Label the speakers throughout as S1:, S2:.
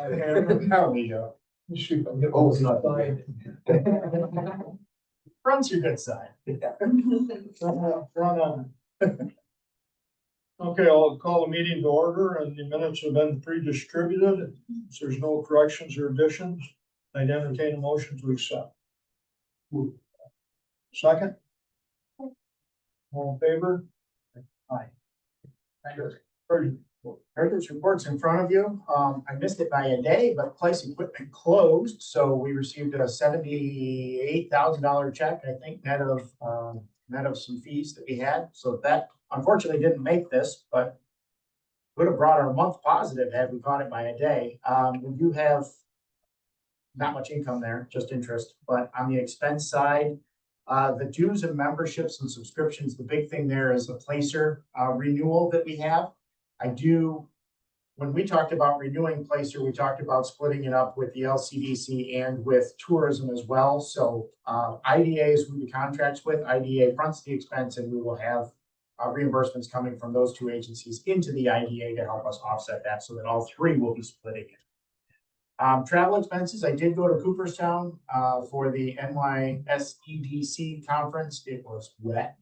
S1: There we go.
S2: Shoot, I'm getting
S1: Oh,
S2: this
S1: not
S2: side.
S1: Front's your good side. Front on.
S2: Okay, I'll call the meeting to order and the minutes have been pre-distributed. If there's no corrections or additions, I'd entertain a motion to accept. Second? All in favor?
S1: Aye. Heard those reports in front of you. I missed it by a day, but Place Equipment closed, so we received a $78,000 check, I think, net of some fees that we had. So that unfortunately didn't make this, but would have brought our month positive had we caught it by a day. We do have not much income there, just interest, but on the expense side, the dues and memberships and subscriptions, the big thing there is the Placer renewal that we have. When we talked about renewing Placer, we talked about splitting it up with the LCDC and with tourism as well. So IDA is who the contracts with. IDA fronts the expense, and we will have reimbursements coming from those two agencies into the IDA to help us offset that, so that all three will be splitting it. Travel expenses, I did go to Cooperstown for the NYSEDC conference. It was wet.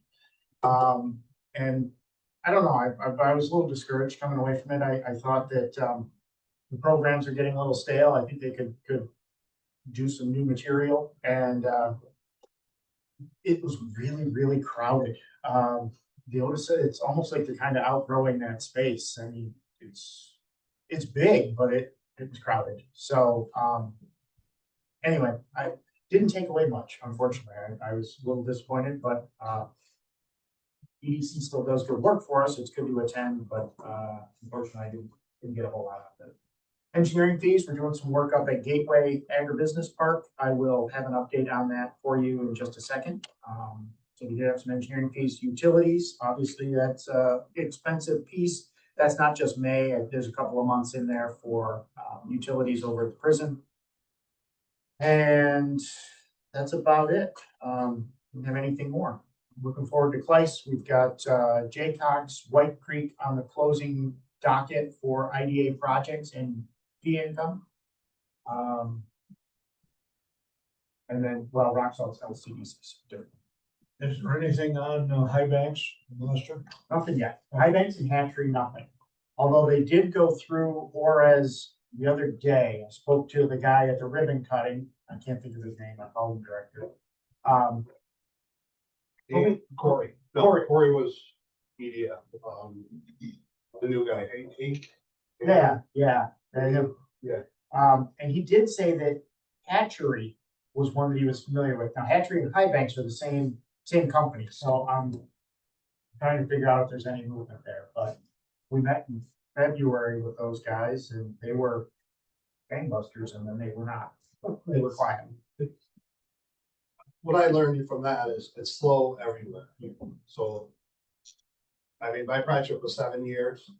S1: And I don't know, I was a little discouraged coming away from it. I thought that the programs are getting a little stale. I think they could do some new material, and it was really, really crowded. The Otis, it's almost like they're kind of outgrowing that space. I mean, it's big, but it was crowded. So anyway, I didn't take away much, unfortunately. I was a little disappointed, but EDC still does good work for us. It's good to attend, but unfortunately, I didn't get a whole lot out of it. Engineering fees, we're doing some work up at Gateway Agribusiness Park. I will have an update on that for you in just a second. So we did have some engineering fees. Utilities, obviously that's an expensive piece. That's not just May. There's a couple of months in there for utilities over at the prison. And that's about it. Don't have anything more. Looking forward to Kleist. We've got Jaycox, White Creek on the closing docket for IDA projects and fee income. And then, well, Roxall's LCDs is different.
S2: Is there anything on High Banks, Lester?
S1: Nothing yet. High Banks and Hatchery, nothing. Although they did go through Juarez the other day. I spoke to the guy at the ribbon cutting. I can't think of his name. I called him director.
S3: Corey. No, Corey was media. The new guy.
S1: Yeah.
S3: Yeah.
S1: And he did say that Hatchery was one that he was familiar with. Now, Hatchery and High Banks are the same company, so I'm trying to figure out if there's any movement there. But we met in February with those guys, and they were gangbusters, and then they were not. They were quiet.
S3: What I learned from that is it's slow everywhere. So, I mean, my project was 7 years.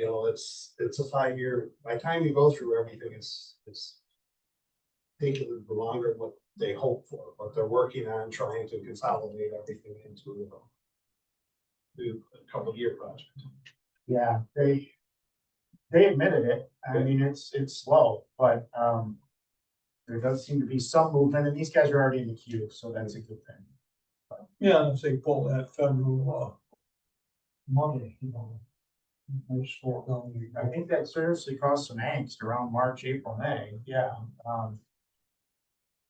S3: You know, it's a 5-year. By the time you go through everything, it's taking longer than what they hope for. But they're working on trying to consolidate everything into a couple-year project.
S1: Yeah, they admitted it. I mean, it's slow, but there does seem to be some movement, and these guys are already in the queue, so that's a good thing.
S2: Yeah, if they pull that federal money, you know.
S1: I think that seriously caused some angst around March, April, May. Yeah.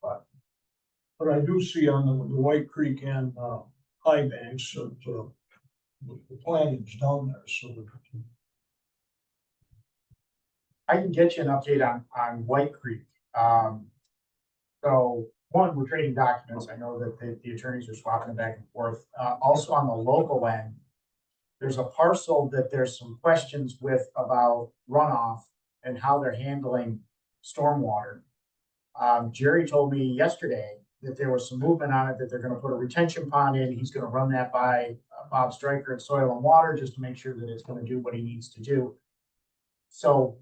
S2: But I do see on the White Creek and High Banks that the planning's down there, so
S1: I can get you an update on White Creek. So one, we're trading documents. I know that the attorneys are swapping it back and forth. Also on the local end, there's a parcel that there's some questions with about runoff and how they're handling stormwater. Jerry told me yesterday that there was some movement on it, that they're gonna put a retention pond in. He's gonna run that by Bob Stryker at Soil and Water just to make sure that it's gonna do what he needs to do. So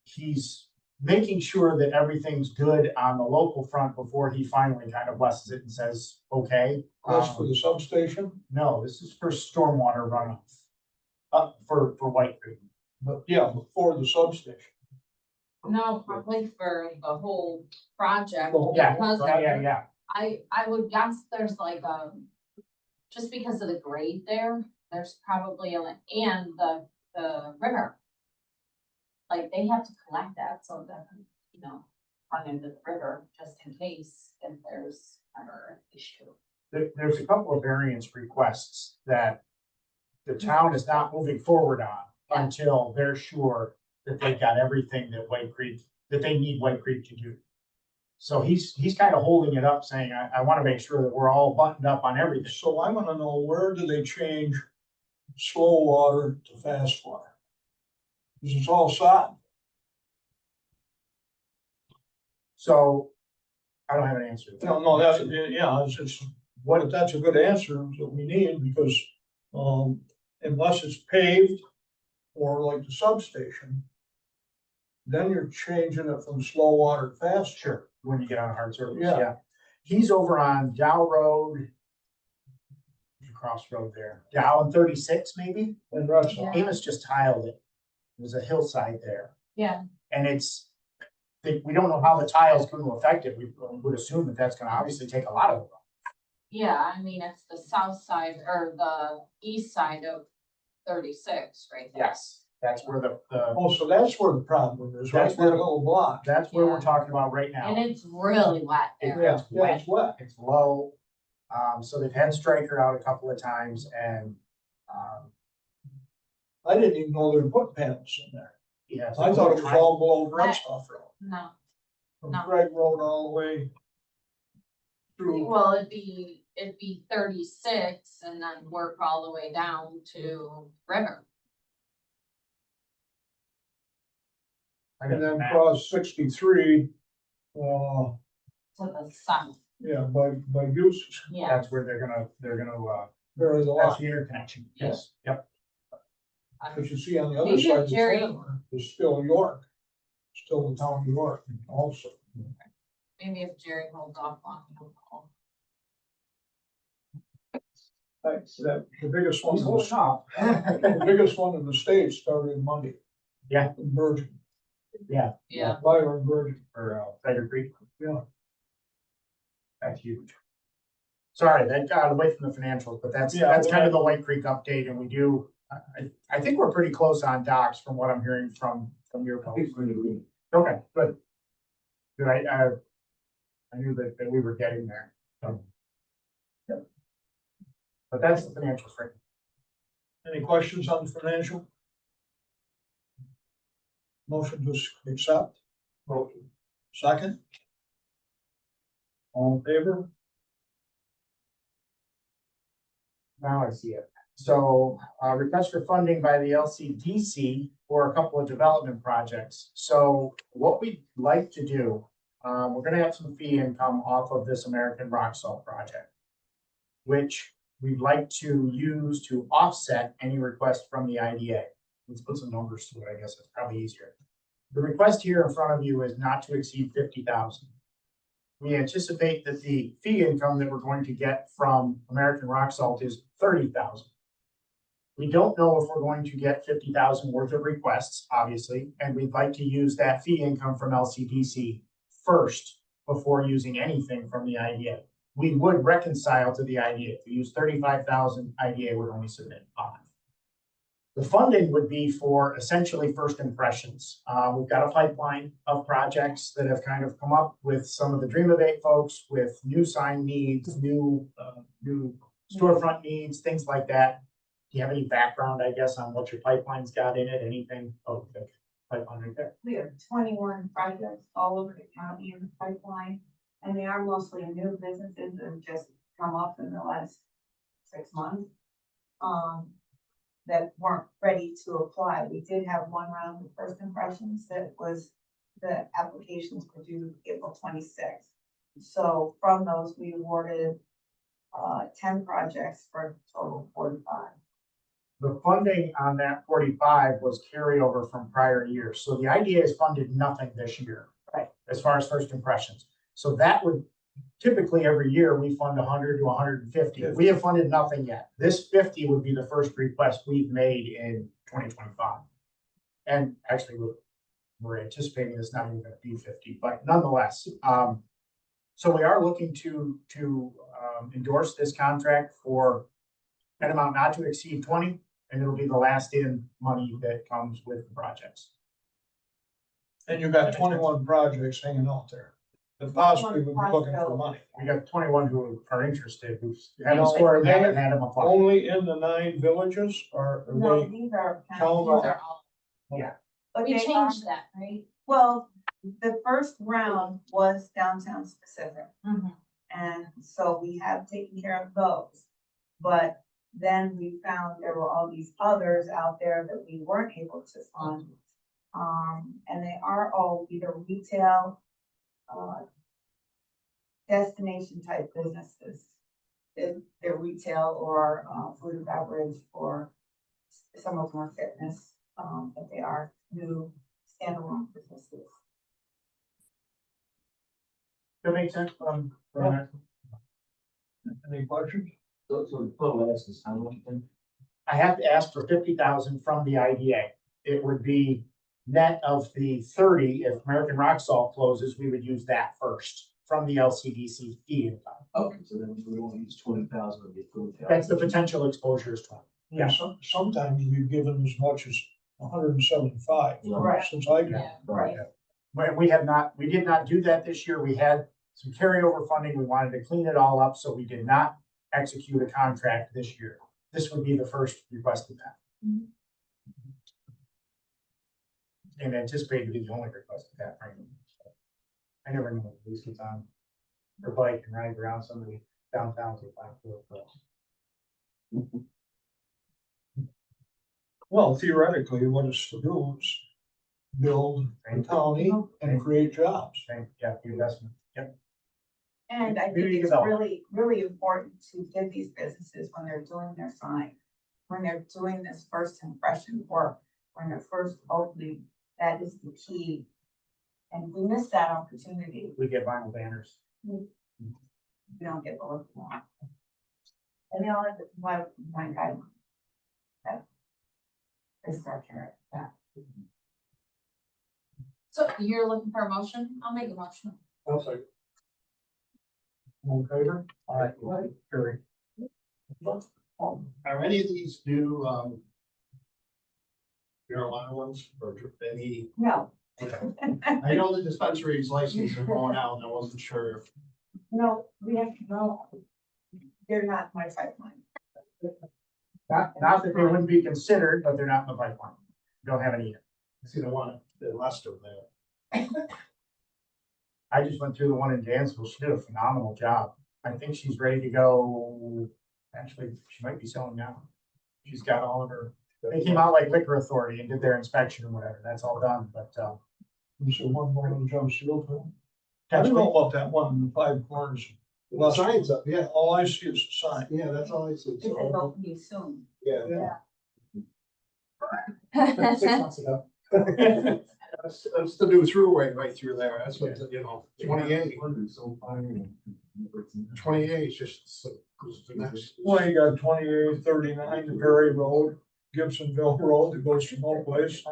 S1: he's making sure that everything's good on the local front before he finally kind of blesses it and says, okay.
S2: that's for the substation.
S1: No, this is for stormwater runoff. For White Creek.
S2: But yeah, before the substation.
S4: No, probably for the whole project.
S2: The whole-
S1: Yeah,
S4: Because
S1: yeah.
S4: I would guess there's like, just because of the grade there, there's probably and the river. Like, they have to collect that, so that, run into the river, just in case if there's ever an issue.
S1: There's a couple of variance requests that the town is not moving forward on
S4: Yeah.
S1: until they're sure that they've got everything that White Creek, that they need White Creek to do. So he's kind of holding it up, saying, I want to make sure that we're all buttoned up on everything.
S2: So I wanna know, where do they change slow water to fast water? Cause it's all sod.
S1: So I don't have an answer. to that.
S2: No, that's, yeah, it's just,
S1: What,
S2: that's a good answer that we need, because, unless it's paved or like the substation, then you're changing it from slow water to fast.
S1: sure, when you get on a hard surface,
S2: Yeah.
S1: yeah. He's over on Dow Road. Crossroad there, Dow and 36 maybe?
S2: And that's all.
S4: Yeah.
S1: Amos just tiled it. There's a hillside there.
S4: Yeah.
S1: And we don't know how the tile's going to affect it. We would assume that that's gonna obviously take a lot of it.
S4: Yeah, I mean, it's the south side or the east side of 36 right there.
S1: Yes, that's where the,
S2: Oh, so that's where the problem is, right?
S1: That's where-
S2: That little block.
S1: that's where we're
S4: Yeah.
S1: talking about right now.
S4: And it's really wet there.
S1: It's
S2: Yeah, it's wet.
S1: It's low. So they've had Stryker out a couple of times and,
S2: I didn't even know they were putting panels in there.
S1: yeah.
S2: I thought it was all below Restoff Road,
S4: No,
S2: from
S4: No.
S2: Craig Road all the way through.
S4: well, it'd be 36 and then work all the way down to River.
S1: I got
S2: And then
S1: the map.
S2: cross 63,
S4: To the south,
S2: yeah, by Gooses,
S4: yeah.
S1: That's where they're gonna,
S2: bury the
S1: that's
S2: lot.
S1: the interconnection. Yes, yep.
S2: But you see on the other
S4: Maybe
S2: side of the
S4: Jerry-
S2: camera, is still York, still the town of York also.
S4: Maybe if Jerry holds off on it.
S2: Thanks, that, the biggest one,
S1: He's
S2: in
S1: holding
S2: the
S1: off.
S2: the biggest one in the state started Monday.
S1: Yeah.
S2: In Virgin,
S4: Yeah,
S2: Byron Virgin.
S1: Or, Tiger Creek.
S2: Yeah.
S1: That's huge. Sorry, that got away from the financials, but that's
S2: Yeah,
S1: kind of the White Creek update, and we do, I think we're pretty close on docks from what I'm hearing from your folks. Okay, good. Good, I knew that we were getting there, so. Yep. But that's the financial frame.
S2: Any questions on the financial? Motion to accept? Motion. Second? All in favor?
S1: Now I see it. So, request for funding by the LCDC for a couple of development projects. So what we'd like to do, we're gonna have some fee income off of this American Rock Salt project, which we'd like to use to offset any request from the IDA. Let's put some numbers to it, I guess it's probably easier. The request here in front of you is not to exceed 50,000. We anticipate that the fee income that we're going to get from American Rock Salt is 30,000. We don't know if we're going to get 50,000 worth of requests, obviously, and we'd like to use that fee income from LCDC first before using anything from the IDA. We would reconcile to the IDA. If we use 35,000, IDA would only submit 5. The funding would be for essentially first impressions. We've got a pipeline of projects that have kind of come up with some of the Dream of 8 folks with new sign needs, new storefront needs, things like that. Do you have any background, I guess, on what your pipeline's got in it? Anything? Oh, the pipeline right there.
S5: We have 21 projects all over the county in the pipeline, and they are mostly new businesses that have just come up in the last 6 months. That weren't ready to apply. We did have one round of first impressions that was, the applications were due April 26th. So from those, we awarded 10 projects for a total of 45.
S1: The funding on that 45 was carryover from prior years. So the IDA has funded nothing this year.
S5: Right.
S1: As far as first impressions. So that would typically every year we fund 100 to 150. We have funded nothing yet. This 50 would be the first request we've made in 2025. And actually, We're anticipating it's not even gonna be 50, but nonetheless, so we are looking to endorse this contract for an amount not to exceed 20, and it'll be the last in money that comes with the projects.
S2: And you got 21 projects hanging out there, that possibly would be looking for money.
S1: We got 21 who are interested, who haven't
S2: No,
S1: scored,
S2: they-
S1: haven't had them applied.
S2: Only in the 9 villages, or are
S5: No,
S2: they?
S5: these are.
S2: Town
S4: These are all,
S5: But
S4: we
S5: they are-
S4: changed that, right?
S5: Well, the first round was downtown specific.
S4: Mhm.
S5: And so we have taken care of those. But then we found there were all these others out there that we weren't able to fund. And they are all either retail, destination type businesses. They're retail or, food and beverage, or some of them are fitness, but they are new standalone businesses.
S1: That makes sense, Brian?
S2: Any questions?
S6: So the total ask is how much then?
S1: I have to ask for 50,000 from the IDA. It would be net of the 30, if American Rock Salt closes, we would use that first from the LCDC fee income.
S6: Okay, so then we only use 20,000 of the approved.
S1: That's the potential exposure is 20.
S2: Yeah, sometimes we've given as much as 175.
S5: Right.
S2: Since I
S4: Yeah,
S2: got.
S5: Right.
S1: But we did not do that this year. We had some carryover funding. We wanted to clean it all up, so we did not execute a contract this year. This would be the first request of that.
S4: Mhm.
S1: And anticipated to be the only request of that, frankly. I never know if these kids on their bike and ride around some of the downtowns.
S2: Well, theoretically, what it's to do is build a county and create jobs.
S1: Yeah, the investment. Yep.
S5: And I think
S1: Community
S5: it's
S1: development.
S5: really, really important to give these businesses, when they're doing their sign, when they're doing this first impression work, when they're first opening, that is the key. And we miss that opportunity,
S1: We get vinyl banners.
S5: we don't get the look we want. And they all have to comply with my guidelines. That is our carrot, that.
S4: So you're looking for a motion? I'll make a motion.
S2: Okay.
S1: All in favor? All right. Carry.
S3: Are any of these new, marijuana ones, or any,
S5: No.
S3: I know the dispensary's license are going out, and I wasn't sure if.
S5: No, we have, no, they're not my pipeline.
S1: Not that they wouldn't be considered, but they're not in the pipeline. Don't have any yet.
S3: I see the one in Leicester there.
S1: I just went through the one in Dansville. She did a phenomenal job. I think she's ready to go. Actually, she might be selling now. She's got all of her, they came out like Liquor Authority and did their inspection and whatever. That's all done, but,
S2: You said one more on John Shield. I don't know about that one in the 5 corners.
S3: Well, signs up, yeah,
S2: All I see is the sign.
S3: yeah, that's all I see.
S5: It says open you soon.
S3: Yeah.
S1: 6 months ago.
S3: That's the new throughway right through there, that's what, 28,
S6: So fine.
S3: 28 is just goes to the next.
S2: Well, you got 28, 39, the Berry Road, Gibsonville Road that goes from all place.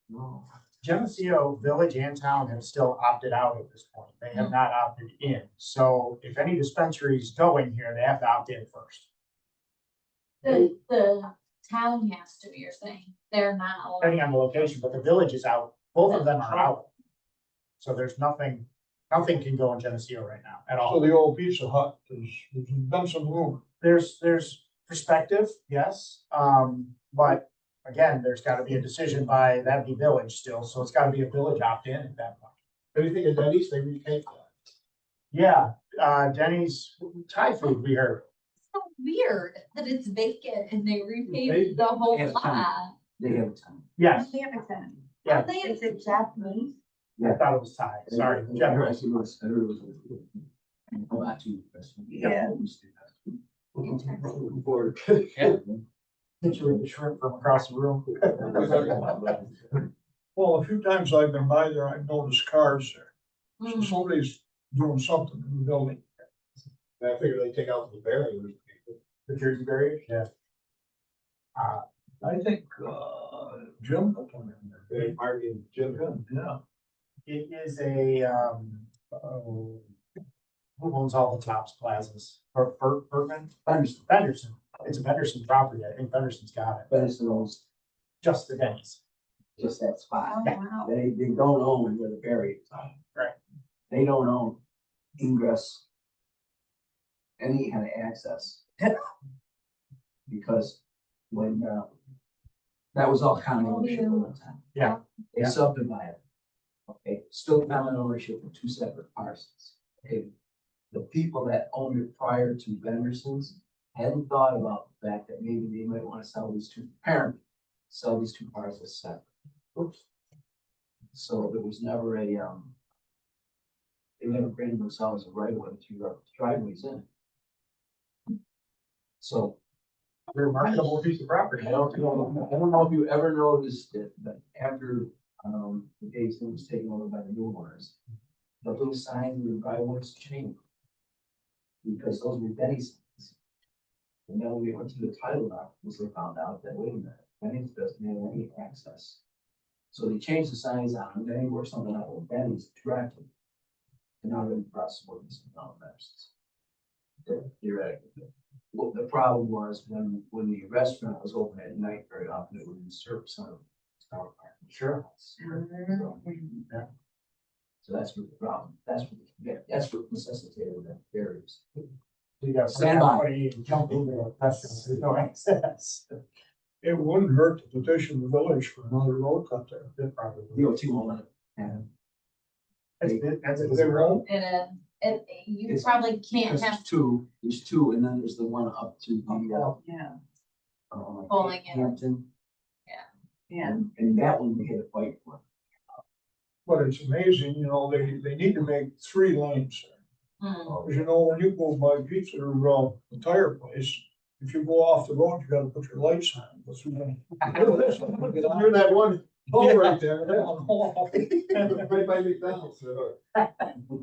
S6: No.
S1: Geneseo Village and Town have still opted out at this point. They have not opted in. So if any dispensaries going here, they have to opt in first.
S4: The town has to, you're saying, they're not.
S1: Depending on the location, but the village is out. Both of them are out. So there's nothing can go in Geneseo right now at
S2: So
S1: all.
S2: the old Pizza Hut, there's been some rumor.
S1: There's perspective, yes. But again, there's gotta be a decision by, that'd be village still, so it's gotta be a village opt-in at that point.
S3: Anything at Denny's, they retake that.
S1: Yeah, Denny's Thai food, we heard.
S4: So weird that it's vacant and they
S3: They-
S4: repaved the whole
S6: They have
S4: lot.
S6: They have a ton.
S1: Yes,
S5: They have a ten.
S1: yeah,
S4: They-
S5: Is it Japanese?
S1: I thought it was Thai, sorry.
S6: I heard
S1: Generous.
S6: it was. Oh, actually.
S5: Yeah.
S6: Looking forward.
S1: Hit you with the shrimp from across the room.
S2: Well, a few times I've been by there, I've noticed cars there. So
S4: Mm.
S2: somebody's doing something in the building.
S3: And I figure they take out the barriers.
S1: The Jersey barriers? Yeah.
S2: I think, Jim put them in there.
S3: Hey, Marty, Jim.
S2: Yeah.
S1: It is a, who owns all the Tops plazas? Bergman?
S6: Henderson,
S1: Benderson. It's a Benderson property. I think Benderson's got it.
S6: Benson owns
S1: Just the Denny's.
S6: just that spot.
S5: Oh, wow.
S6: They don't own where the buried.
S1: Right.
S6: They don't own ingress. Any kind of access. Because when, that was all common ownership at one time.
S1: Yeah.
S6: They
S1: Yeah.
S6: subdivided. Okay, still common ownership of two separate parcels. Okay, the people that owned it prior to Benderson's hadn't thought about the fact that maybe they might want to sell these two parcels separate. Oops. So there was never a, they never granted themselves a right of way to driveways in. So
S1: Remarkable piece of property.
S6: I don't know if you ever noticed it, but after, the basement was taken over by the new owners, the little signs in the driveways changed. Because those were Denny's signs. And then when we went to the title office, they found out that, wait a minute, Denny's doesn't have any access. So they changed the signs on them, they were something out with Denny's directly. And now they're in the process of working some out theoretically. What the problem was when the restaurant was open at night, very often it would usurp some of the Tower Park.
S1: Sure.
S6: Yeah. So that's what the problem, that's what necessitated that barriers.
S1: You got
S6: Stand by.
S1: somebody jump into a restaurant, there's no access.
S2: It wouldn't hurt to petition the village for another road cut there.
S1: Good property.
S6: DOT won't let it happen.
S1: That's a
S2: They won't.
S4: You
S6: It's
S4: probably can't
S6: Because
S4: have
S6: there's two, and then there's the one up to the,
S5: Yeah,
S4: Bowling alley.
S6: Hampton,
S5: yeah.
S6: and that one we had to fight for.
S2: But it's amazing, you know, they need to make 3 lanes.
S4: Hmm.
S2: Cause you know, when you go by pizza or, the tire place, if you go off the road, you gotta put your lights on. But you know,
S3: You're that one, oh, right there,
S2: Yeah.
S3: right by McDonald's. So.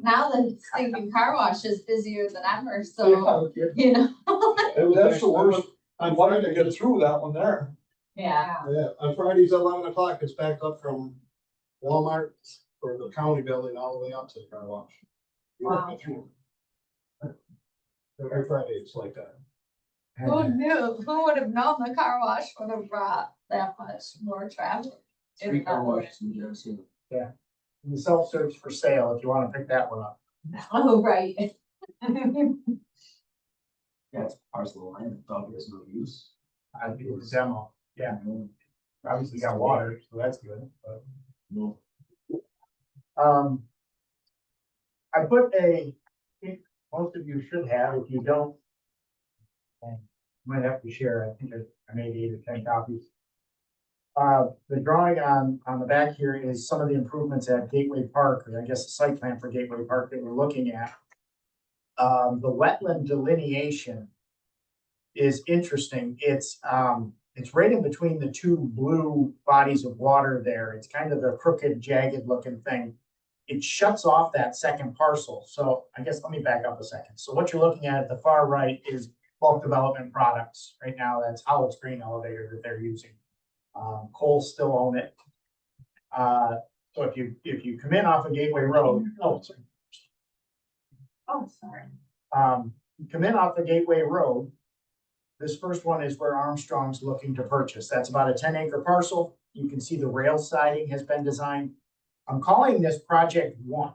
S4: Now the stinking car wash is busier than ever, so,
S1: Yeah.
S4: you know,
S2: That's the worst.
S3: On
S2: I'm wanting to
S3: Friday,
S2: get through that one there.
S4: yeah.
S3: yeah, on Fridays, 11 o'clock, it's backed up from Walmart or the county building all the way up to the car wash. You won't get through. Every Friday, it's like that.
S4: Who knew, who would have known the car wash would have brought that much more traffic?
S6: 3 car washes in Genesee.
S1: And the self-service for sale, if you wanna pick that one up.
S4: Oh, right.
S6: Yeah, it's a parcel of land that probably has no use.
S1: I'd be the demo, yeah,
S6: Mhm.
S1: obviously got water, so that's good, but.
S6: No.
S1: I put I think most of you should have, if you don't. Might have to share, I think I made 8 or 10 copies. The drawing on the back here is some of the improvements at Gateway Park, or I guess the site plan for Gateway Park that we're looking at. The wetland delineation is interesting. It's right in between the 2 blue bodies of water there. It's kind of a crooked, jagged looking thing. It shuts off that second parcel. So I guess let me back up a second. So what you're looking at the far right is bulk development products. Right now, that's Howard Green Elevator that they're using. Cole still own it. So if you come in off of Gateway Road, sorry.
S5: Oh, sorry.
S1: You come in off the Gateway Road. This first one is where Armstrong's looking to purchase. That's about a 10-acre parcel. You can see the rail siding has been designed. I'm calling this Project 1,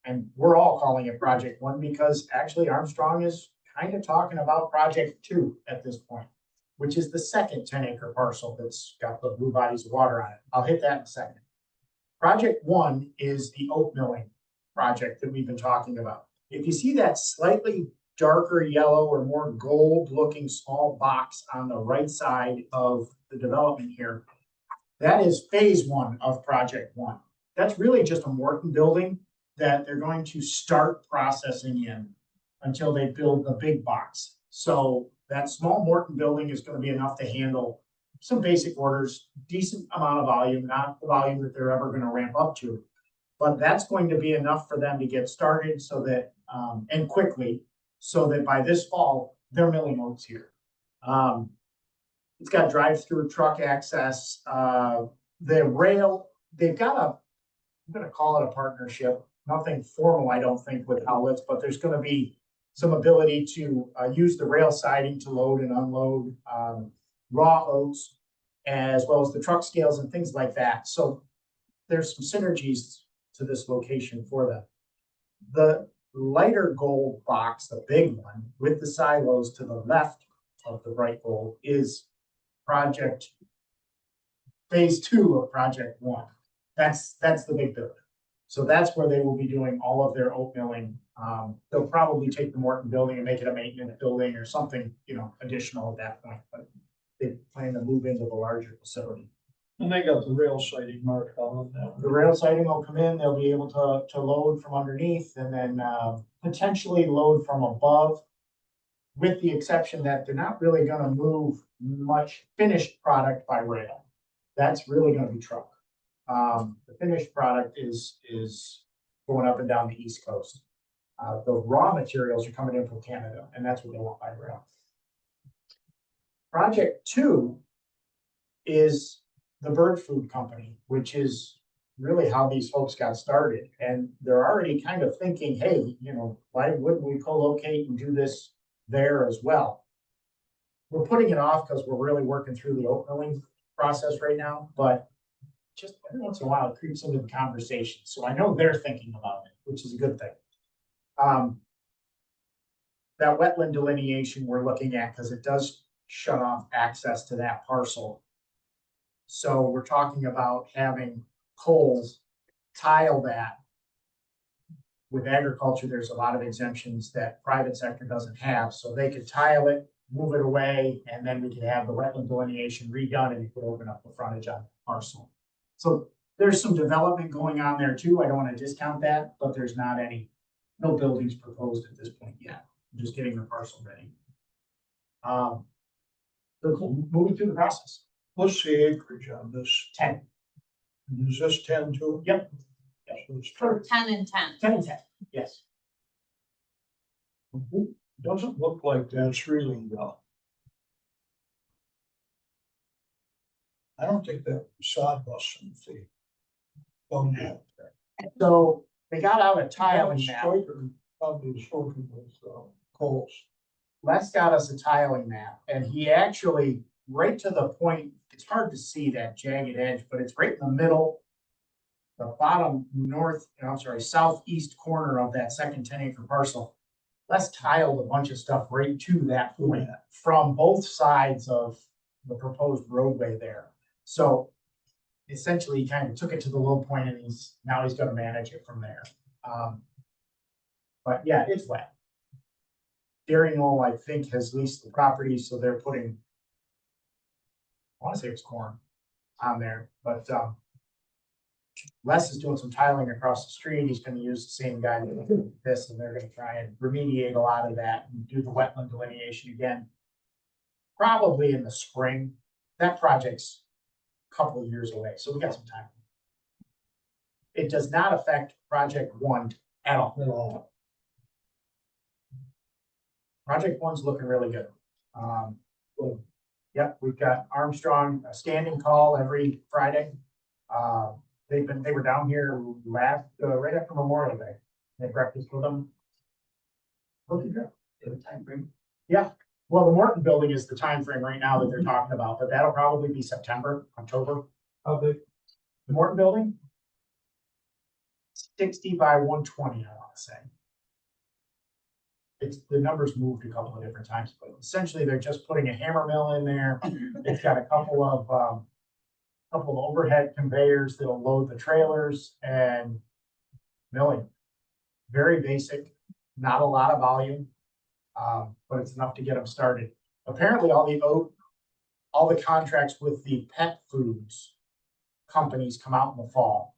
S1: and we're all calling it Project 1 because actually Armstrong is kind of talking about Project 2 at this point, which is the second 10-acre parcel that's got the blue bodies of water on it. I'll hit that in a second. Project 1 is the oat milling project that we've been talking about. If you see that slightly darker yellow or more gold looking small box on the right side of the development here, that is phase 1 of Project 1. That's really just a Morton building that they're going to start processing in until they build the big box. So that small Morton building is going to be enough to handle some basic orders, decent amount of volume, not the volume that they're ever going to ramp up to. But that's going to be enough for them to get started so that, and quickly, so that by this fall, they're milling oats here. It's got drive-through truck access. The rail they've got a, I'm gonna call it a partnership, nothing formal, I don't think, with outlets, but there's gonna be some ability to, use the rail siding to load and unload, raw oats, as well as the truck scales and things like that. So there's some synergies to this location for them. The lighter gold box, the big one with the silos to the left of the bright gold, is project phase 2 of project 1. That's the big building. So that's where they will be doing all of their oat milling. They'll probably take the Morton building and make it a maintenance building or something, additional at that point, but they plan to move into the larger facility.
S2: And they got the rail siding marked out on that.
S1: The rail siding will come in, they'll be able to load from underneath and then, potentially load from above. With the exception that they're not really gonna move much finished product by rail. That's really gonna be truck. The finished product is going up and down the East Coast. The raw materials are coming in from Canada, and that's what they want by rail. Project 2 is the Bird Food Company, which is really how these folks got started. And they're already kind of thinking, hey, why wouldn't we co-locate and do this there as well? We're putting it off because we're really working through the oat milling process right now, but just every once in a while it creeps into the conversation. So I know they're thinking about it, which is a good thing. That wetland delineation we're looking at, because it does shut off access to that parcel. So we're talking about having Kohl's tile that. With agriculture, there's a lot of exemptions that private sector doesn't have, so they could tile it, move it away, and then we could have the wetland delineation redone and you could open up the frontage on the parcel. So there's some development going on there too. I don't want to discount that, but there's no buildings proposed at this point yet. I'm just getting the parcel ready. So moving through the process.
S2: What's the acreage on this?
S1: 10.
S2: Is this 10 too?
S1: Yep.
S2: So it's
S4: For 10 and 10.
S1: 10 and 10, yes.
S2: Doesn't look like that's really, I don't think that sawdust and the.
S1: So they got out a tiling map.
S2: Probably spoken with, Coles.
S1: Les got us a tiling map and he actually, right to the point, it's hard to see that jagged edge, but it's right in the middle. The bottom southeast corner of that second 10-acre parcel. Les tiled a bunch of stuff right to that point from both sides of the proposed roadway there. So essentially he kind of took it to the low point and he's gonna manage it from there. But yeah, it's wet. Dairy Knoll, I think, has leased the property, so they're putting, I want to say it's corn on there, but Les is doing some tiling across the street. He's gonna use the same guy that did this, and they're gonna try and remediate a lot of that and do the wetland delineation again. Probably in the spring. That project's a couple of years away, so we got some time. It does not affect project 1 at all.
S2: At all.
S1: Project 1's looking really good. Yep, we've got Armstrong, a standing call every Friday. They were down here right after Memorial Day. They had breakfast with them. Looking good.
S6: Time frame.
S1: Yeah, well, the Morton building is the time frame right now that they're talking about, but that'll probably be September, October.
S2: How big?
S1: The Morton building? 60 by 120, I want to say. The numbers moved a couple of different times, but essentially they're just putting a hammer mill in there. It's got a couple of overhead conveyors that'll load the trailers and milling. Very basic, not a lot of volume, but it's enough to get them started. Apparently all the contracts with the pet foods companies come out in the fall.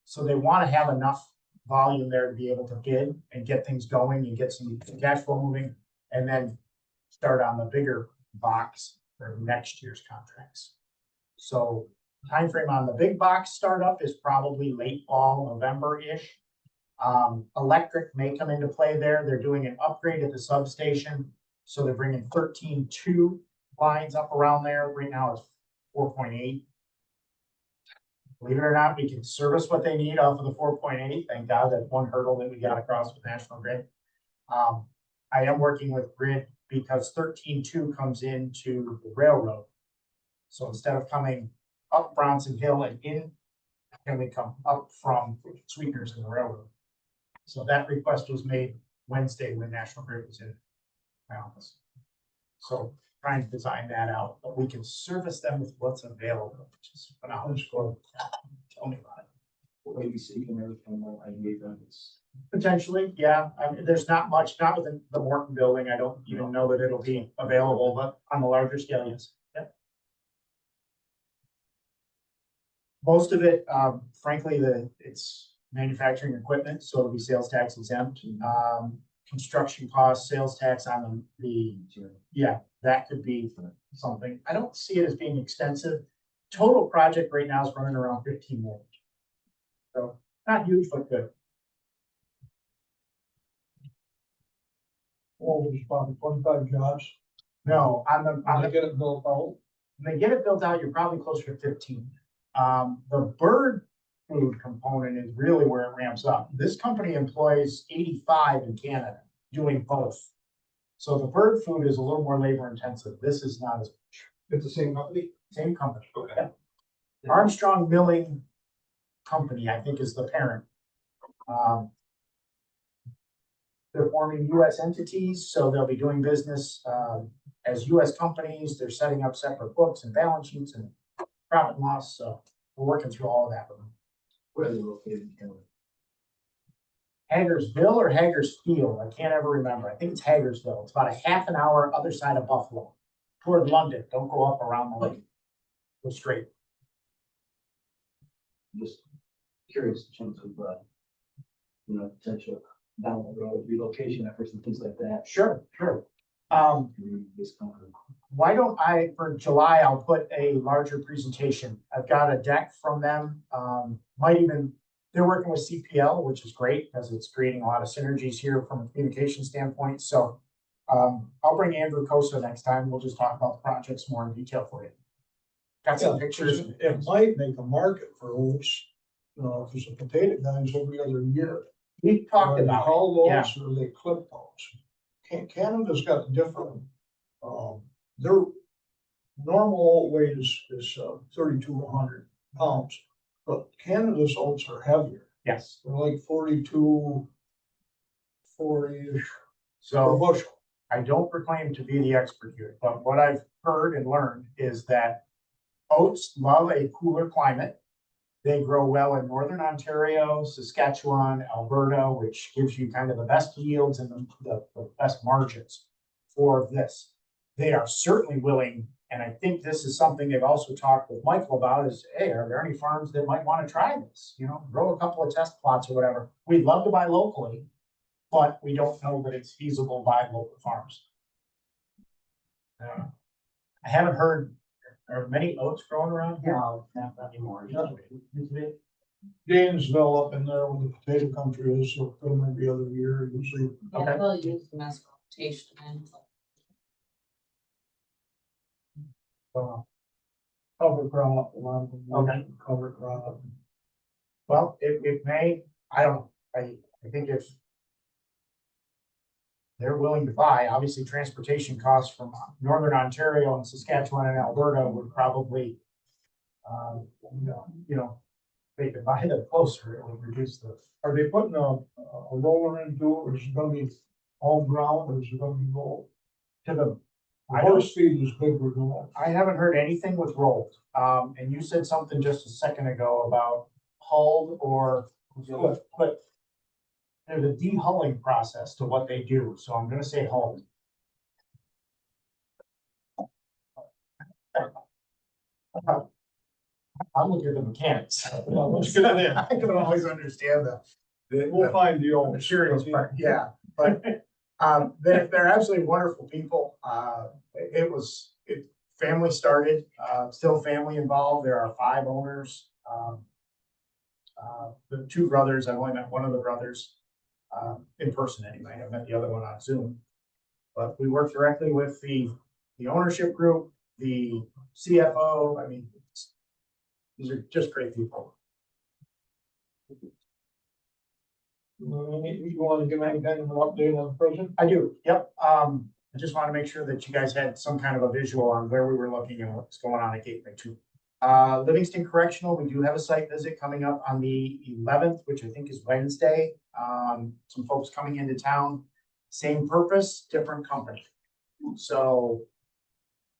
S1: So they want to have enough volume there to be able to bid and get things going and get some cash flow moving, and then start on the bigger box for next year's contracts. So timeframe on the big box startup is probably late fall, November-ish. Electric may come into play there. They're doing an upgrade at the substation. So they're bringing 13.2 lines up around there. Right now it's 4.8. believe it or not, we can service what they need off of the 4.8. Thank God, that's one hurdle that we got across with National Grid. I am working with Grid because 13.2 comes into the railroad. So instead of coming up Bronson Hill and in, can we come up from Sweeteners in the railroad? So that request was made Wednesday when National Grid was in my office. So trying to design that out, but we can service them with what's available, which is phenomenal. Tell me about it.
S6: Maybe seeking everything more idea on this.
S1: Potentially, yeah. I mean, there's not much, not within the Morton building. I don't even know that it'll be available, but on the larger scale, yes. Yep. Most of it, frankly, it's manufacturing equipment, so it'll be sales tax exempt. Construction costs, sales tax on yeah, that could be something. I don't see it as being extensive. Total project right now is running around 15 million. So not huge, but good.
S2: Well, there's probably 25 jobs.
S1: No, on
S2: I
S1: the,
S2: get it built out.
S1: when they get it built out, you're probably closer to 15. The bird food component is really where it ramps up. This company employs 85 in Canada doing both. So the bird food is a little more labor intensive. This is not as
S3: It's the same company?
S1: same company.
S3: Okay.
S1: Armstrong Milling Company, I think, is the parent. They're forming US entities, so they'll be doing business as US companies. They're setting up separate books and balance sheets and profit and loss, so we're working through all of that with them.
S6: Where are they located in Canada?
S1: Hagersville or Hagersfield, I can't ever remember. I think it's Hagersville. It's about a half an hour other side of Buffalo, toward London. Don't go up around the lake. Go straight.
S6: Just curious in terms of, potential down the road relocation efforts and things like that.
S1: Sure, sure.
S6: This company.
S1: Why don't I, for July, I'll put a larger presentation. I've got a deck from them. They're working with CPL, which is great because it's creating a lot of synergies here from a communication standpoint. So I'll bring Andrew Kosa next time. We'll just talk about the projects more in detail for you. Got some pictures.
S2: It might make a market for oats, because the potato guys every other year.
S1: We've talked
S2: Are they
S1: about
S2: hulled
S1: it, yeah.
S2: oats or are they clipped oats? Canada's got different, their normal oat weight is 3,200 pounds, but Canada's oats are heavier.
S1: Yes.
S2: They're like 42, 40-ish per
S1: So
S2: bushel.
S1: I don't proclaim to be the expert here, but what I've heard and learned is that oats love a cooler climate. They grow well in northern Ontario, Saskatchewan, Alberta, which gives you kind of the best yields and the best margins for this. They are certainly willing, and I think this is something they've also talked with Michael about is, hey, are there any farms that might want to try this? Grow a couple of test plots or whatever. We'd love to buy locally, but we don't know that it's feasible by local farms. I haven't heard, are many oats growing around here?
S6: No, not anymore.
S2: Gainesville up in there where the potato country is, so come every other year usually.
S1: Okay.
S4: Yeah, they'll use them as rotation and
S2: Cover crop, a lot of them.
S1: Okay.
S2: Cover crop.
S1: Well, it may, I don't know, I think if they're willing to buy, obviously transportation costs from northern Ontario and Saskatchewan and Alberta would probably, they could buy them closer, it would reduce the.
S2: Are they putting a roller into it, or is it gonna be all ground, or is it gonna be rolled?
S1: To the,
S2: The horse feed is big with roll.
S1: I haven't heard anything with rolled, and you said something just a second ago about hulled or, but there's a de-hulling process to what they do, so I'm gonna say hulled. I'm looking at the mechanics.
S2: Well, let's get it in.
S1: I can always understand
S2: We'll find the old
S1: materials part, yeah, but they're absolutely wonderful people. Family started, still family involved. There are 5 owners. The 2 brothers, I've only met one of the brothers in person anyway. I've met the other one on Zoom. But we work directly with the ownership group, the CFO. I mean, These are just great people.
S2: You wanna give any kind of an update on the present?
S1: I do, yep. I just want to make sure that you guys had some kind of a visual on where we were looking and what's going on at Gateway Two. Livingston Correctional, we do have a site visit coming up on the 11th, which I think is Wednesday. Some folks coming into town, same purpose, different company. So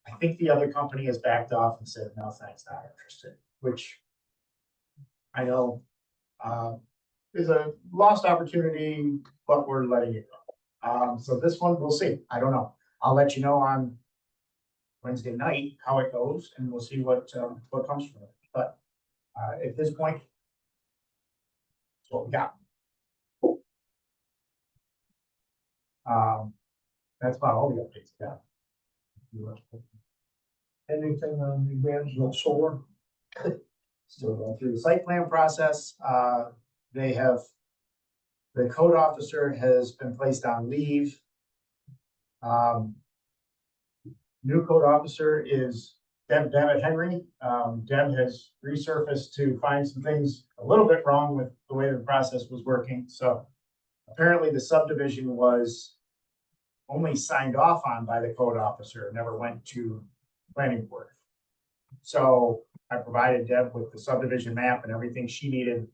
S1: I think the other company has backed off and said, no, thanks, not interested, which I know is a lost opportunity, but we're letting it go. So this one, we'll see. I don't know. I'll let you know on Wednesday night how it goes, and we'll see what comes from it. But at this point, that's what we got. That's about all the updates we got.
S2: Anything on the Evansville solar?
S1: Still going through the site plan process. The code officer has been placed on leave. New code officer is Deb Henry. Deb has resurfaced to find some things a little bit wrong with the way the process was working. So apparently the subdivision was only signed off on by the code officer, never went to planning board. So I provided Deb with the subdivision map and everything she needed.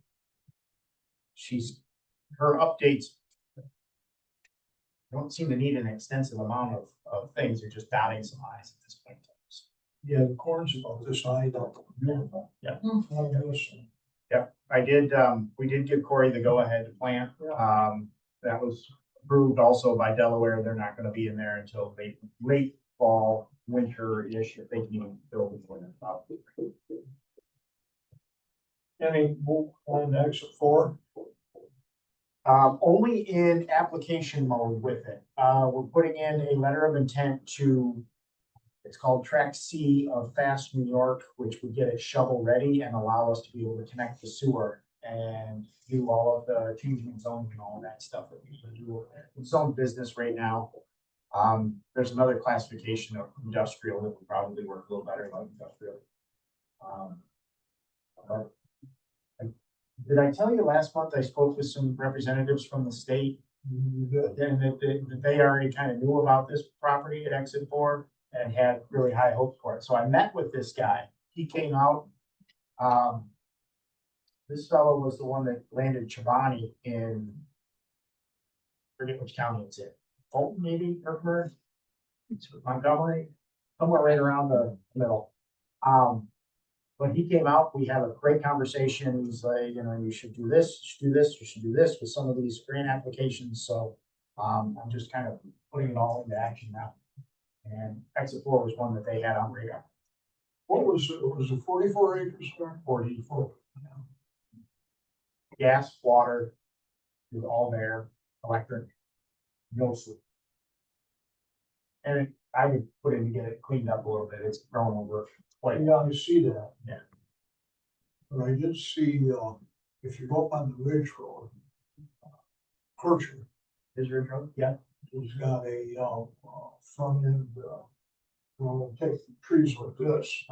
S1: Her updates don't seem to need an extensive amount of things. They're just dotting some i's at this point.
S2: Yeah, the corn's about this high.
S1: Yeah.
S2: Yeah.
S1: I did, we did give Corey the go-ahead to plant. That was approved also by Delaware. They're not gonna be in there until late fall, winter-ish, if they can even build before then.
S2: Any move on to exit 4?
S1: Only in application mode with it. We're putting in a letter of intent to, it's called Track C of Fast New York, which would get it shovel ready and allow us to be able to connect the sewer and do all of the changing zoning and all of that stuff that we usually do. It's own business right now. There's another classification of industrial that would probably work a little better like industrial. But did I tell you last month I spoke with some representatives from the state? And that they already kind of knew about this property at Exit 4 and had really high hopes for it. So I met with this guy. He came out. This fellow was the one that landed Chobani in, forget which county it's in. Fulton, maybe, Kirkburg, Montgomery, somewhere right around the middle. When he came out, we had a great conversation. He's like, you know, you should do this, you should do this, you should do this with some of these grant applications. So I'm just kind of putting it all into action now. And Exit 4 was one that they had on radar.
S2: What was it 44 acres there?
S1: 44. Gas, water, is all there, electric, no sewer. And I would put in to get it cleaned up a little bit. It's grown over quite.
S2: Yeah, I see that.
S1: Yeah.
S2: But I did see, if you go up on the Ridge Road, Kircher,
S1: Israel Road, yeah.
S2: he's got a, front end, take trees like this.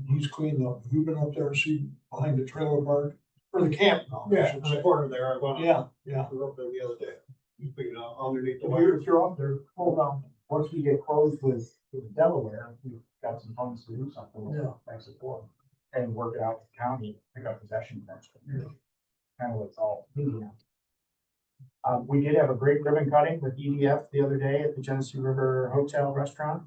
S2: He's cleaned up. Have you been up there and see behind the trailer park? Or the camp now? I should
S3: On the
S2: say.
S3: corner there, I went.
S2: Yeah.
S3: We were up there the other day. You figured out underneath the
S2: If you're up there, hold on.
S1: Once we get closed with Delaware, we've got some funds to do something with
S2: Yeah.
S1: Exit 4 and work it out with the county, pick up possession next year. Kind of what's all. We did have a great ribbon cutting with EDF the other day at the Genesee River Hotel Restaurant.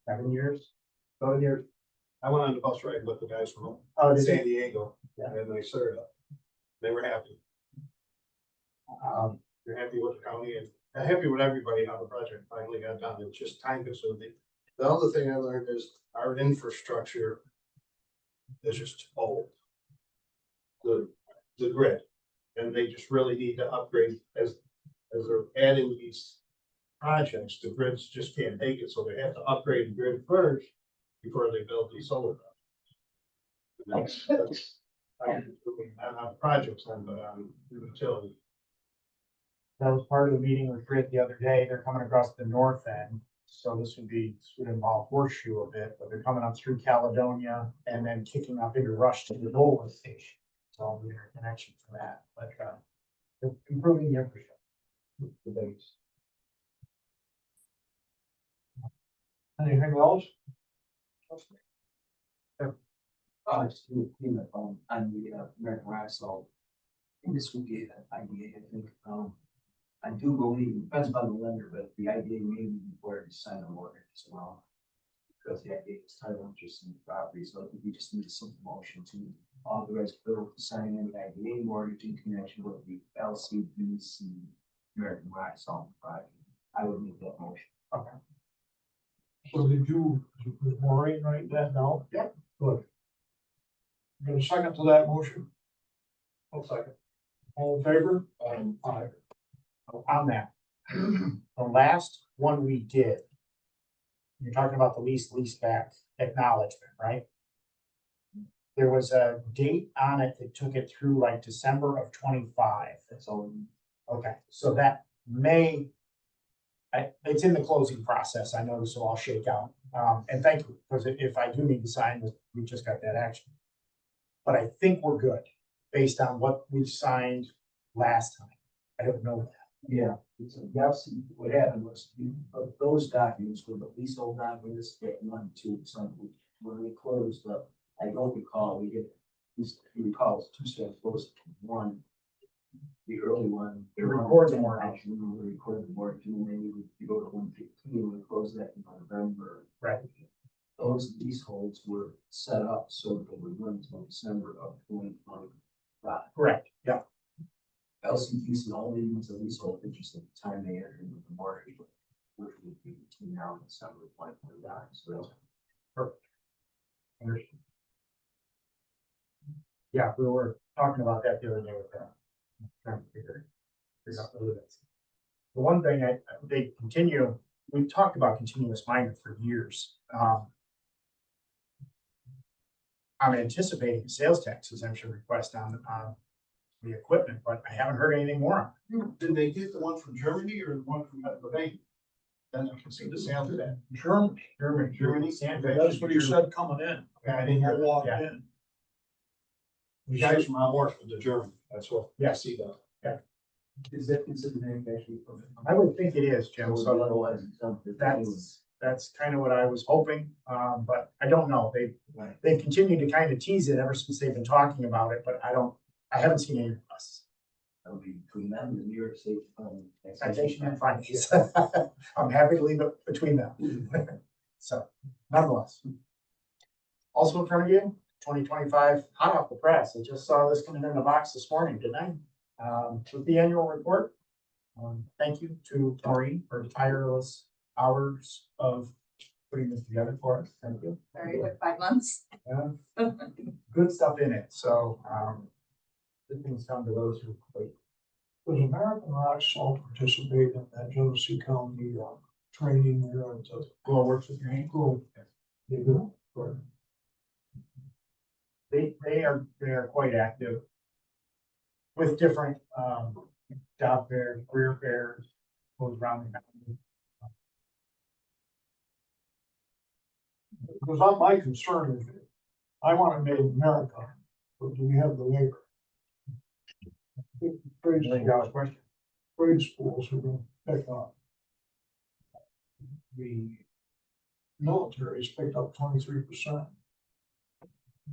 S1: 7 years.
S3: I went on the bus ride with the guys from
S1: Oh, did
S3: San
S1: you?
S3: Diego,
S1: Yeah.
S3: and they served up. They were happy.
S1: Um,
S3: They're happy with the county and happy with everybody how the project finally got done. It's just time consuming. The other thing I learned is our infrastructure is just old. The grid, and they just really need to upgrade as they're adding these projects. The grids just can't take it, so they have to upgrade the grid first before they build these solar. That's on projects on the utility.
S1: That was part of the meeting with Grit the other day. They're coming across the north end. So this would involve Horseshoe a bit, but they're coming up through Caledonia and then kicking up into Rush to the Dolan station. So the interconnection for that, but, they're improving the infrastructure.
S6: The base.
S2: Anything else?
S6: Just to clean up on the American Rock Salt. I think this would be an idea, I think, I do believe, it depends on the lender, but the idea may be required to sign a mortgage as well. Because the idea is title interest in the property, so I think we just need some motion to authorize Bill to sign any IDA mortgage in connection with the LCDC American Rock Salt project. I would make that motion.
S1: Okay.
S2: So did Maureen write that down?
S1: Yep.
S2: Good. Got a second to that motion?
S3: I'll second.
S2: All in favor? Aye.
S1: On that, the last one we did, you're talking about the lease back acknowledgement, right? There was a date on it that took it through like December of 25.
S6: That's all.
S1: Okay, so that may, it's in the closing process. I know this will all shake out. And thank you, because if I do need to sign this, we just got that action. But I think we're good based on what we signed last time. I don't know that.
S6: Yeah, so that's what happened was, those documents were the leasehold documents that went to something, when we closed up, I don't recall, we did, if you recall, it's two steps, closed, one, the early one.
S1: To record the mortgage.
S6: Actually, we recorded the mortgage, and then we go to 115, we closed that in November.
S1: Right.
S6: Those leaseholds were set up so that they would run until December of 2025.
S1: Correct, yeah.
S6: LCDC only use the leasehold interest at the time they enter into the mortgage, which would be between now and December of 2029, so that's.
S1: Understood. Yeah, we were talking about that the other day with them. Trying to figure out the limits. The one thing they continue, we've talked about continuous mining for years. I'm anticipating a sales tax exemption request on the equipment, but I haven't heard anything more.
S3: Did they get the one from Germany or the one from Pennsylvania? Then I can see the sales of that.
S2: Germany,
S1: Sand.
S2: that's what he said coming in.
S3: Yeah, I didn't hear
S2: I walked
S3: that.
S2: in.
S3: The guys from Mount Morris with the German, that's what.
S1: Yeah.
S3: I see that.
S6: Is that considered manufacturing permit?
S1: I would think it is, Jim, so
S6: otherwise, it's something.
S1: that's kind of what I was hoping, but I don't know. They've continued to kind of tease it ever since they've been talking about it, but I haven't seen any requests.
S6: That would be between them and the New York State.
S1: Citation and findings. I'm happy to leave it between them. So nonetheless. Also in front of you, 2025, hot off the press. I just saw this coming in the box this morning, didn't I? With the annual report. Thank you to Maureen for tireless hours of putting this together for us. Thank you.
S4: Very good, 5 months.
S1: Yeah. Good stuff in it. So, good things come to those who wait.
S2: Does American Rock Salt participate in that Genesee County training there?
S1: Glow works with your hand.
S2: Cool. They do. Good.
S1: They are quite active with different job fairs, career fairs, goes around the county.
S2: Because my concern is, I want it made in America, but do we have the labor?
S1: $1 million question.
S2: Trade schools are going to pick up. The military's picked up 23%.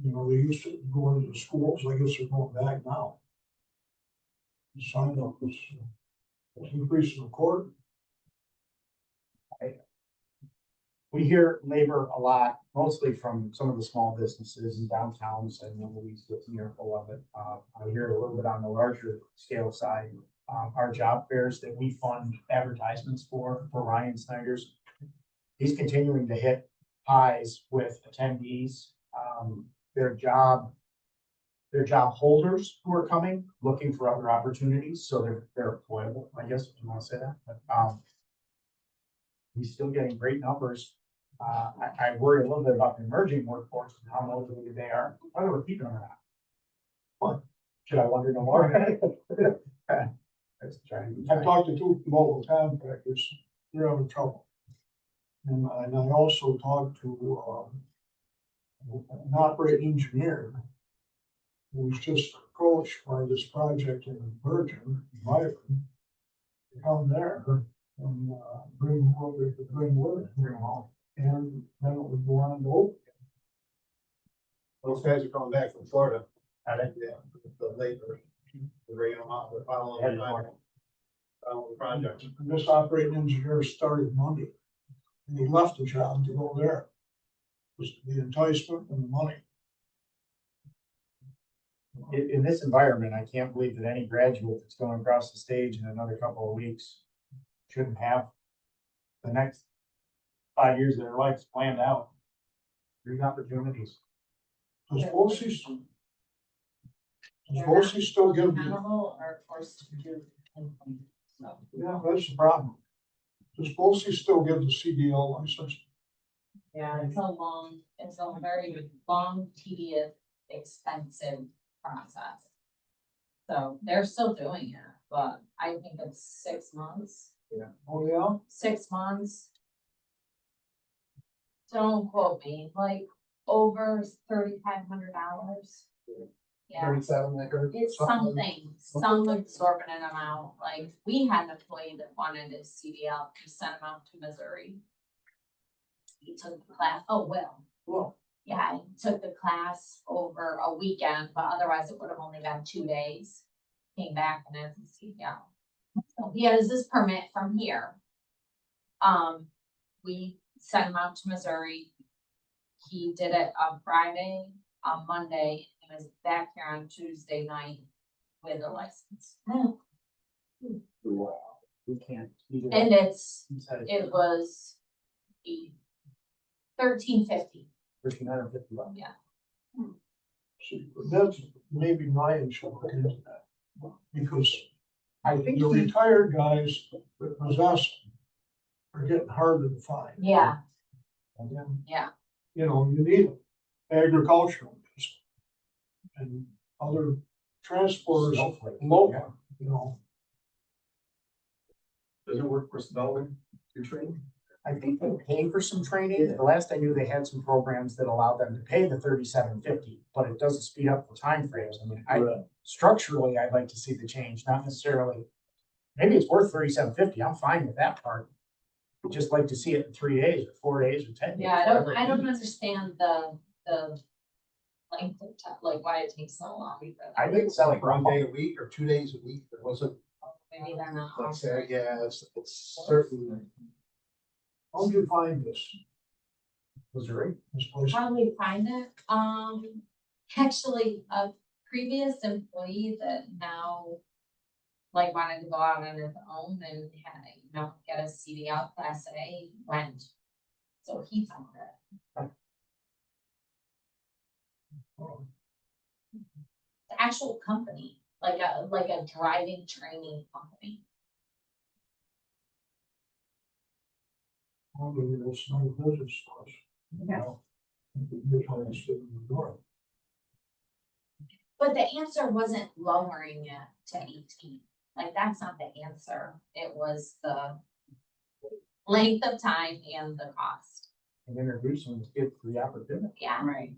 S2: You know, they used to go into the schools, I guess they're going back now. Signed up was increasing the court.
S1: We hear labor a lot, mostly from some of the small businesses in downtowns, and then we get miracle of it. I hear a little bit on the larger scale side. Our job fairs that we fund advertisements for Ryan Snyder's. He's continuing to hit highs with attendees. Their job holders who are coming, looking for other opportunities, so they're employable, I guess, if you want to say that, but, he's still getting great numbers. I worry a little bit about the emerging workforce and how motivated they are, whether we're keeping them or not. What? Should I wonder no more? Let's try.
S2: I talked to two local contractors, they're having trouble. And I also talked to, an operating engineer who was just approached by this project in Virgin, Byron, to come there and, bring what we could bring with it, you know, and then it would go on to open.
S3: Those guys are coming back from Florida. I think, yeah, the labor, the bring them out, they're following the project.
S2: And this operating engineer started Monday, and he left the job to go there. Was the enticement and the money.
S1: In this environment, I can't believe that any graduate that's going across the stage in another couple of weeks shouldn't have the next 5 years of their lives planned out. There's opportunities.
S2: Does BOCES still give,
S4: Accountable or forced to do anything, so.
S2: yeah, that's the problem. Does BOCES still give the CDL license?
S4: Yeah, it's a very long, tedious, expensive process. So they're still doing it, but I think it's 6 months,
S2: Oh, yeah?
S4: 6 months. Don't quote me, like over $3,500. Yeah,
S3: 37 acre.
S4: it's something, some exorbitant amount, like, we had an employee that wanted his CDL, we sent him out to Missouri. He took the class, oh, Will.
S2: Well,
S4: Yeah, he took the class over a weekend, but otherwise it would have only been 2 days. Came back and has his CDL. So he has this permit from here. We sent him out to Missouri. He did it on Friday, on Monday, and was back here on Tuesday night with a license.
S1: We can't.
S4: And it was $13.50.
S1: $1,350.
S4: Yeah.
S2: see, that's maybe Ryan should look into that. Because
S1: I think
S2: the
S1: he-
S2: retired guys that possess them are getting harder to find.
S4: Yeah,
S2: And,
S4: yeah.
S2: you know, you need agricultural and other transporters local, you know.
S3: Does it work for development, your training?
S1: I think they pay for some training. The last I knew, they had some programs that allowed them to pay the $37.50, but it doesn't speed up the timeframes. I mean, structurally, I'd like to see the change, not necessarily. Maybe it's worth $37.50. I'm fine with that part. I'd just like to see it in 3 days or 4 days or 10 days.
S4: Yeah,
S1: whatever it
S4: I don't
S1: is.
S4: understand the length of time, like why it takes so long.
S1: I think it's like
S3: One day a week or 2 days a week, it wasn't,
S4: Maybe they're not.
S3: let's say, yeah, it's certainly.
S2: How'd you find this?
S1: Missouri.
S2: This place?
S4: How do we find it? Actually, a previous employee that now like wanted to go out on his own and had, get a CDL class A, went. So he found it.
S2: Oh,
S4: The actual company, like a driving training company.
S2: well, maybe that's not a business for us.
S4: Yeah.
S2: You're trying to sit in the door.
S4: But the answer wasn't lowering it to 18. Like, that's not the answer. It was the length of time and the cost.
S1: And introduce them to kids to the opportunity.
S4: Yeah.
S5: Right.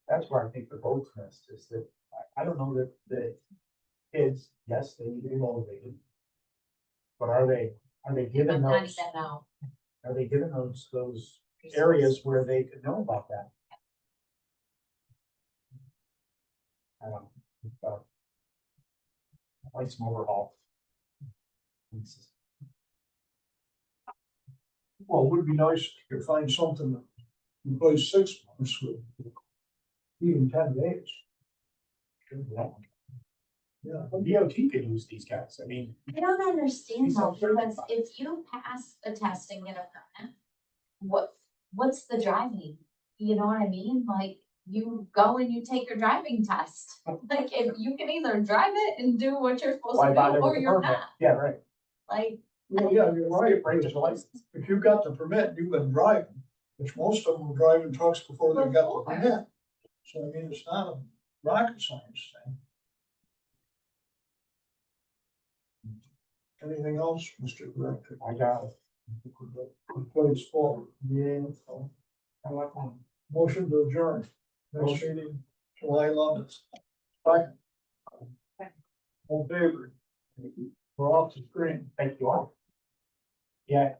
S1: That's where I think the vote's missed is that, I don't know that the kids, yes, they need to be motivated. But are they
S4: But
S1: given
S4: not
S1: those,
S4: even know.
S1: are they given those areas where they could know about that? I don't know. Like some overhaul.
S2: Well, it would be nice if you could find something that employs 6 months with even 10 days. Yeah.
S1: DOT could use these guys. I mean,
S4: I don't understand
S1: He's
S4: though,
S1: not sure
S4: because
S1: about
S4: if you pass the test and get a permit, what's the driving? You know what I mean? Like, you go and you take your driving test. Like, if you can either drive it and do what you're supposed
S1: why
S4: to
S1: bother
S4: do, or
S1: with the
S4: you're
S1: permit?
S4: not.
S1: Yeah, right.
S4: Like,
S2: Well, yeah, you're right.
S1: Break the license.
S2: If you've got the permit, you've been driving, which most of them were driving trucks before they got the
S4: Before.
S2: permit. So I mean, it's not a rocket science thing. Anything else, Mr. Director?
S1: I got it.
S2: Place forward.
S1: Yeah. I like that.
S2: Motion to adjourn. Next meeting, July 11th. Second. All in favor? We're off the screen.
S1: Thank you all. Yeah,